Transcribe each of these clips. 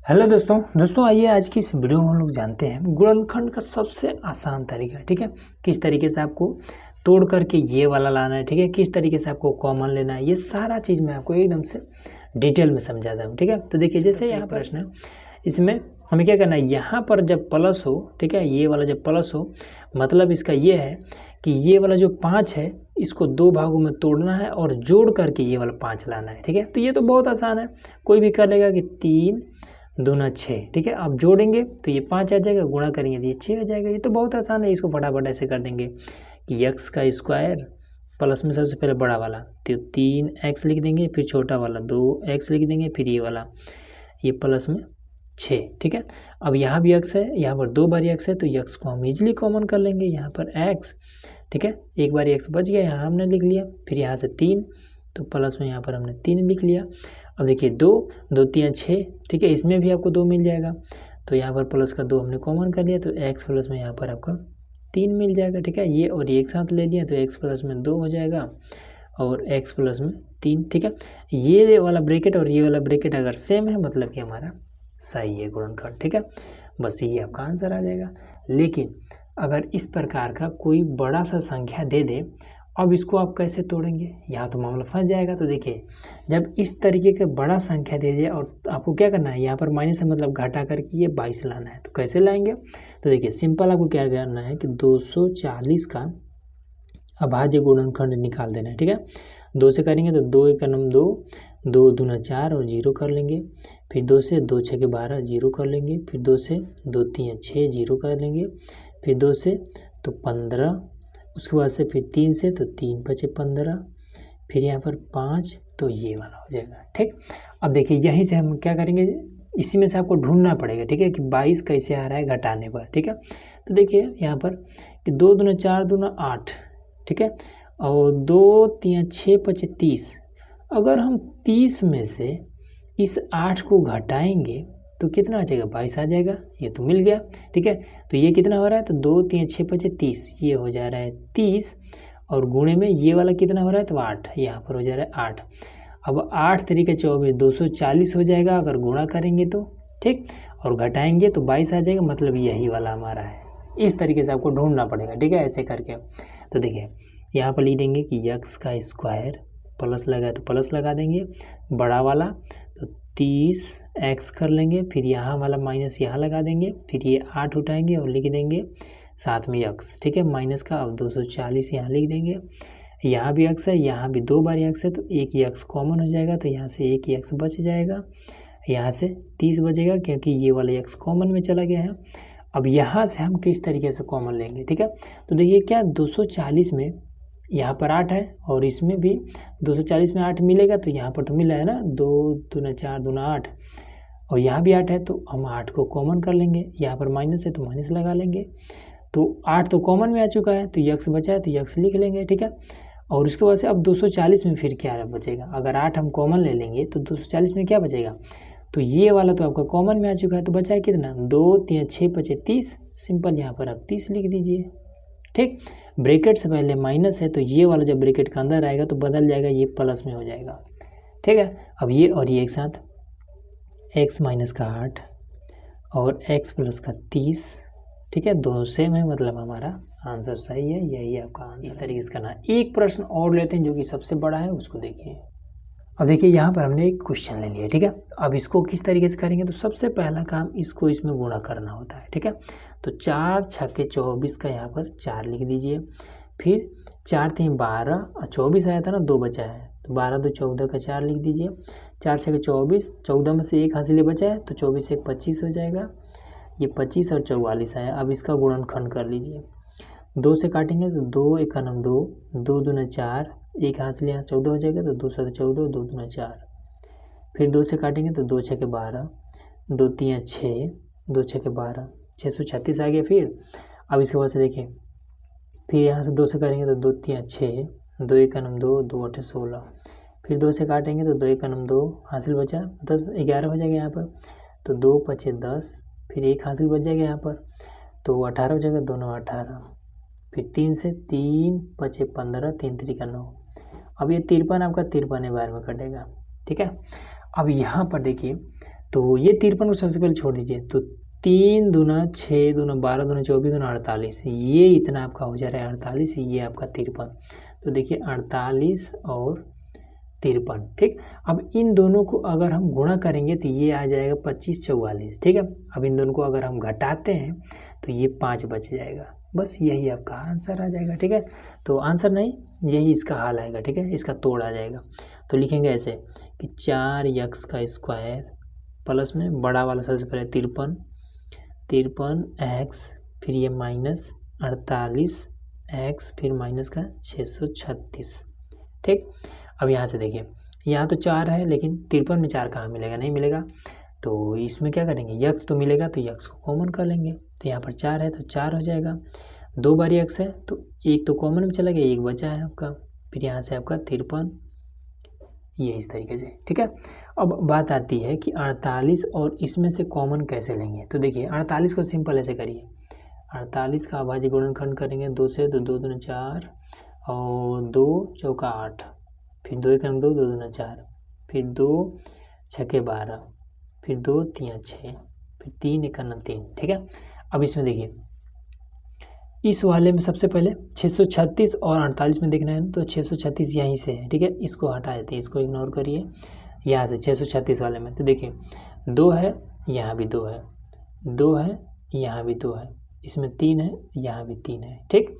Hello दोस्तों आइए आज की इस वीडियो में हम लोग जानते हैं गुणनखंड का सबसे आसान तरीका। ठीक है, किस तरीके से आपको तोड़ करके ये वाला लाना है। ठीक है, किस तरीके से आपको कॉमन लेना है, ये सारा चीज़ मैं आपको एकदम से डिटेल में समझाता हूँ। ठीक है, तो देखिए जैसे यहाँ प्रश्न है, इसमें हमें क्या करना है, यहाँ पर जब प्लस हो, ठीक है, ये वाला जब प्लस हो मतलब इसका ये है कि ये वाला जो 5 है इसको दो भागों में तोड़ना है और जोड़ करके ये वाला 5 लाना है। ठीक है, तो ये तो बहुत आसान है, कोई भी कर लेगा कि 3 दूना 6। ठीक है, आप जोड़ेंगे तो ये 5 आ जाएगा, गुणा करेंगे तो ये 6 आ जाएगा। ये तो बहुत आसान है, इसको फटाफट ऐसे कर देंगे कि x का स्क्वायर प्लस में सबसे पहले बड़ा वाला तो 3x लिख देंगे, फिर छोटा वाला 2x लिख देंगे, फिर ये वाला ये प्लस में 6। ठीक है, अब यहाँ भी x है, यहाँ पर 2 बार x है तो x को हम इजीली कॉमन कर लेंगे, यहाँ पर x। ठीक है, एक बार x बच गया, यहाँ हमने लिख लिया, फिर यहाँ से 3 तो प्लस में यहाँ पर हमने 3 लिख लिया। अब देखिए 2 2 3 6। ठीक है, इसमें भी आपको 2 मिल जाएगा, तो यहाँ पर प्लस का 2 हमने कॉमन कर लिया तो x प्लस में यहाँ पर आपका 3 मिल जाएगा। ठीक है, ये और ये एक साथ ले लिया तो x प्लस में 2 हो जाएगा और x प्लस में 3। ठीक है, ये वाला ब्रैकेट और ये वाला ब्रैकेट अगर सेम है मतलब कि हमारा सही है गुणनखंड। ठीक है, बस ये आपका आंसर आ जाएगा। लेकिन अगर इस प्रकार का कोई बड़ा सा संख्या दे दे, अब इसको आप कैसे तोड़ेंगे, यहाँ तो मामला फंस जाएगा। तो देखिए जब इस तरीके का बड़ा संख्या दे दे और आपको क्या करना है, यहाँ पर माइनस है मतलब घटा करके ये 22 लाना है, तो कैसे लाएंगे। तो देखिए सिंपल आपको क्या करना है कि 240 का अभाज्य गुणनखंड निकाल देना है। ठीक है, 2 से करेंगे तो 2 एक नम 2, 2 दूना 4 और 0 कर लेंगे, फिर 2 से 2 6 के 12 0 कर लेंगे, फिर 2 से 2 3 6 0 कर लेंगे, फिर 2 से तो 15, उसके बाद से फिर 3 से तो 3 5 15, फिर यहाँ पर 5 तो ये वाला हो जाएगा। ठीक, अब देखिए यहीं से हम क्या करेंगे, इसी में से आपको ढूंढना पड़ेगा। ठीक है, कि 22 कैसे आ रहा है घटाने पर। ठीक है, तो देखिए यहाँ पर कि 2 दूना 4 दूना 8। ठीक है, और 2 3 6 5 30। अगर हम 30 में से इस 8 को घटाएंगे तो कितना आ जाएगा, 22 आ जाएगा, ये तो मिल गया। ठीक है, तो ये कितना हो रहा है, तो 2 3 6 5 30, ये हो जा रहा है 30 और गुणे में ये वाला कितना हो रहा है, तो 8, यहाँ पर हो जा रहा है 8। अब 8 तरीके 24 240 हो जाएगा अगर गुणा करेंगे तो। ठीक, और घटाएंगे तो 22 आ जाएगा, मतलब यही वाला हमारा है। इस तरीके से आपको ढूंढना पड़ेगा। ठीक है, ऐसे करके तो देखिए यहाँ पर लिख देंगे कि x का स्क्वायर प्लस लगा तो प्लस लगा देंगे बड़ा वाला, तो 30x कर लेंगे, फिर यहाँ वाला माइनस यहाँ लगा देंगे, फिर ये 8 उठाएंगे और लिख देंगे साथ में x। ठीक है, माइनस का अब 240 यहाँ लिख देंगे, यहाँ भी x है, यहाँ भी 2 बार x है तो एक ही x कॉमन हो जाएगा, तो यहाँ से एक ही x बच जाएगा, यहाँ से 30 बचेगा क्योंकि ये वाला x कॉमन में चला गया है। अब यहाँ से हम किस तरीके से कॉमन लेंगे। ठीक है, तो देखिए क्या 240 में यहाँ पर 8 है और इसमें भी 240 में 8 मिलेगा, तो यहाँ पर तो मिला है ना, 2 दूना 4 दूना 8 और यहाँ भी 8 है, तो हम 8 को कॉमन कर लेंगे। यहाँ पर माइनस है तो माइनस लगा लेंगे, तो 8 तो कॉमन में आ चुका है तो यक्स बचा है तो यक्स लिख लेंगे। ठीक है, और उसके बाद से अब 240 में फिर क्या बचेगा, अगर 8 हम कॉमन ले लेंगे तो 240 में क्या बचेगा, तो ये वाला तो आपका कॉमन में आ चुका है, तो बचा है कितना, 2 3 6 5 30। सिंपल यहाँ पर आप 30 लिख दीजिए। ठीक, ब्रैकेट से पहले माइनस है तो ये वाला जब ब्रैकेट का अंदर आएगा तो बदल जाएगा, ये प्लस में हो जाएगा। ठीक है, अब ये और ये एक साथ x माइनस का 8 और x प्लस का 30। ठीक है, दोनों सेम है मतलब हमारा आंसर सही है, यही आपका आंसर। इस तरीके से करना है। एक प्रश्न और लेते हैं जो कि सबसे बड़ा है, उसको देखिए। अब देखिए यहाँ पर हमने एक क्वेश्चन ले लिया। ठीक है, अब इसको किस तरीके से करेंगे, तो सबसे पहला काम इसको इसमें गुणा करना होता है। ठीक है, तो 4 छक्के 24 का यहाँ पर 4 लिख दीजिए, फिर 4 3 12 और 24 आया था ना, 2 बचा है तो 12 2 14 का 4 लिख दीजिए, 4 छक्के 24, 14 में से एक हासिल बचा है तो 24 1 25 हो जाएगा, ये 25 और 44 आया। अब इसका गुणनखंड कर लीजिए, 2 से काटेंगे तो 2 एक नम 2, 2 दूना 4, एक हासिल यहाँ 14 हो जाएगा तो 2 7 14, 2 दूना 4, फिर 2 से काटेंगे तो 2 6 के 12, 2 3 6, 2 6 के 12, 636 आ गया। फिर अब इसके बाद से देखिए फिर यहाँ से 2 से करेंगे तो 2 3 6, 2 एक नम 2, 2 8 16, फिर 2 से काटेंगे तो 2 एक नम 2, हासिल बचा 10 11 हो जाएगा यहाँ पर, तो 2 5 10, फिर एक हासिल बच जाएगा यहाँ पर तो 18 हो जाएगा, दोनों 18, फिर 3 से 3 5 15, 3 3 का 9। अब ये 53 आपका 53 बार में कटेगा। ठीक है, अब यहाँ पर देखिए तो ये 53 को सबसे पहले छोड़ दीजिए, तो 3 दूना 6 दूना 12 दूना 24 दूना 48, ये इतना आपका हो जा रहा है 48, ये आपका 53। तो देखिए 48 और 53, ठीक। अब इन दोनों को अगर हम गुणा करेंगे तो ये आ जाएगा 25 44, ठीक है। अब इन दोनों को अगर हम घटाते हैं तो ये 5 बच जाएगा, बस यही आपका आंसर आ जाएगा, ठीक है। तो आंसर नहीं, यही इसका हल आएगा, ठीक है, इसका तोड़ आ जाएगा। तो लिखेंगे ऐसे कि 4x का स्क्वायर प्लस में बड़ा वाला सबसे पहले 53 x, फिर ये माइनस 48x, फिर माइनस का 636, ठीक। अब यहाँ से देखिए, यहाँ तो 4 है लेकिन 53 में 4 कहाँ मिलेगा, नहीं मिलेगा। तो इसमें क्या करेंगे, यक्स तो मिलेगा तो यक्स को कॉमन कर लेंगे। तो यहाँ पर 4 है तो 4 हो जाएगा, 2 बार यक्स है तो एक तो कॉमन में चला गया, एक बचा है आपका। फिर यहाँ से आपका 53, ये इस तरीके से, ठीक है। अब बात आती है कि 48 और इसमें से कॉमन कैसे लेंगे। तो देखिए 48 को सिंपल ऐसे करिए, 48 का अभाज्य गुणनखंड करेंगे 2 से, तो 2 दूना 4 और 2 चौका 8, फिर 2 एक अंक 2, 2 दूना 4, फिर 2 छके 12, फिर 2 3 6, फिर 3 एक 3, ठीक है। अब इसमें देखिए, इस वाले में सबसे पहले 636 और 48 में देखना है, तो 636 यहीं से है, ठीक है। इसको हटा देते हैं, इसको इग्नोर करिए। यहाँ से 636 वाले में तो देखिए 2 है, यहाँ भी 2 है, 2 है, यहाँ भी 2 है, इसमें 3 है, यहाँ भी 3 है, ठीक।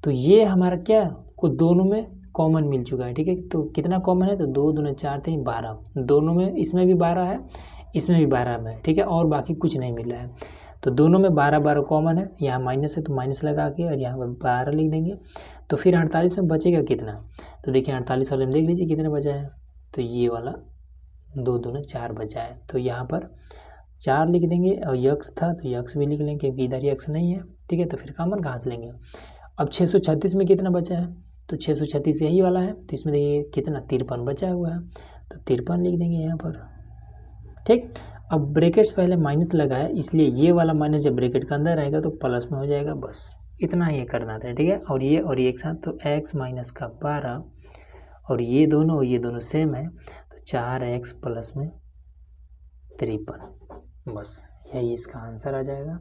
तो ये हमारा क्या को दोनों में कॉमन मिल चुका है, ठीक है। तो कितना कॉमन है, तो 2 दूना 4 थे 12, दोनों में, इसमें भी 12 है, इसमें भी 12 में, ठीक है, और बाकी कुछ नहीं मिल रहा है। तो दोनों में 12 12 कॉमन है, यहाँ माइनस है तो माइनस लगा के और यहाँ पर 12 लिख देंगे। तो फिर 48 में बचेगा कितना, तो देखिए 48 वाले में देख लीजिए कितना बचा है, तो ये वाला 2 दूना 4 बचा है। तो यहाँ पर 4 लिख देंगे और यक्स था तो यक्स भी लिख लेंगे क्योंकि इधर यक्स नहीं है, ठीक है। तो फिर कॉमन कहाँ से लेंगे। अब 636 में कितना बचा है, तो 636 यही वाला है, तो इसमें देखिए कितना 53 बचा हुआ है, तो 53 लिख देंगे यहाँ पर, ठीक। अब ब्रैकेट्स पहले माइनस लगा है, इसलिए ये वाला माइनस जब ब्रैकेट के अंदर आएगा तो प्लस में हो जाएगा, बस इतना ही करना था, ठीक है। और ये एक साथ, तो x माइनस का 12 और ये दोनों सेम है, तो 4x प्लस में 53, बस यही इसका आंसर आ जाएगा।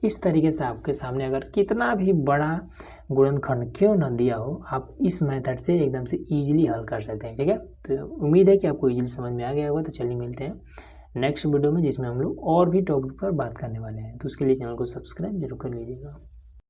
इस तरीके से आपके सामने अगर कितना भी बड़ा गुणनखंड क्यों ना दिया हो, आप इस मेथड से एकदम से इजीली हल कर सकते हैं, ठीक है। तो उम्मीद है कि आपको इजीली समझ में आ गया होगा। तो चलिए मिलते हैं नेक्स्ट वीडियो में, जिसमें हम लोग और भी टॉपिक पर बात करने वाले हैं। तो उसके लिए चैनल को सब्सक्राइब जरूर कर लीजिएगा।